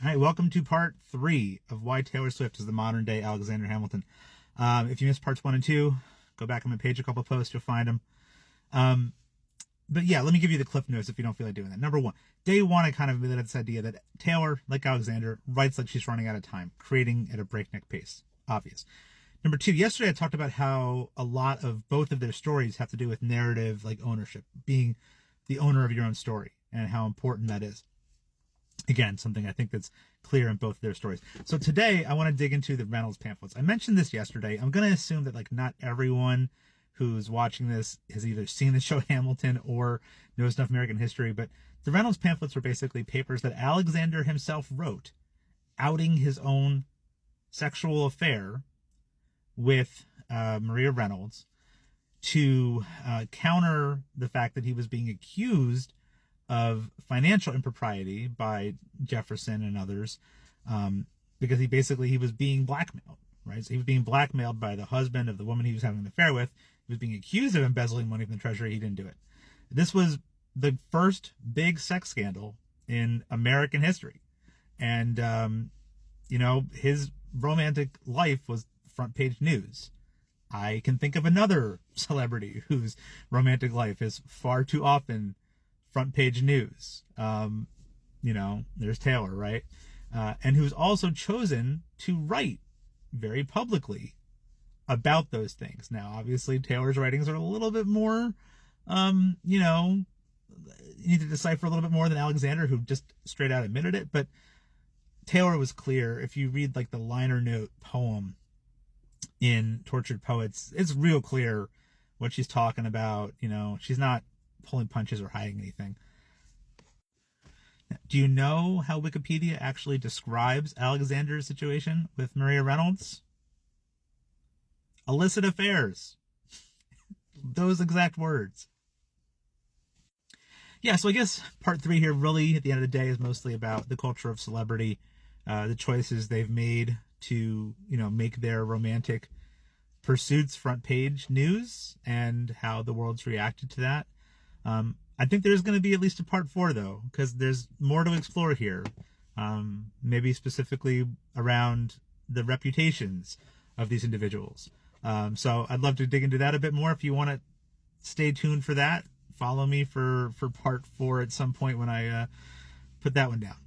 All right, welcome to part 3 of why Taylor Swift is the modern day Alexander Hamilton. If you missed parts 1 and 2, go back on my page, a couple of posts, you'll find them. But yeah, let me give you the cliff notes if you don't feel like doing that. Number 1, day 1, I kind of related this idea that Taylor, like Alexander, writes like she's running out of time, creating at a breakneck pace. Obvious. Number 2, yesterday I talked about how a lot of both of their stories have to do with narrative, like ownership, being the owner of your own story, and how important that is. Again, something I think that's clear in both of their stories. So today I want to dig into the Reynolds pamphlets. I mentioned this yesterday. I'm going to assume that like not everyone who's watching this has either seen the show Hamilton or knows enough American history, but the Reynolds pamphlets were basically papers that Alexander himself wrote outing his own sexual affair with Maria Reynolds to counter the fact that he was being accused of financial impropriety by Jefferson and others, because he was being blackmailed, right? So he was being blackmailed by the husband of the woman he was having an affair with. He was being accused of embezzling money from the treasury. He didn't do it. This was the first big sex scandal in American history. And, his romantic life was front page news. I can think of another celebrity whose romantic life is far too often front page news. There's Taylor, right? And who's also chosen to write very publicly about those things. Now, obviously, Taylor's writings are a little bit more, you need to decipher a little bit more than Alexander, who just straight out admitted it. But Taylor was clear. If you read like the liner note poem in Tortured Poets, it's real clear what she's talking about. She's not pulling punches or hiding anything. Do you know how Wikipedia actually describes Alexander's situation with Maria Reynolds? Illicit affairs. Those exact words. Yeah, so I guess part 3 here really at the end of the day is mostly about the culture of celebrity, the choices they've made to, make their romantic pursuits front page news and how the world's reacted to that. I think there's going to be at least a part 4 though, because there's more to explore here. Maybe specifically around the reputations of these individuals. So I'd love to dig into that a bit more. If you want to stay tuned for that, follow me for part 4 at some point when I put that one down.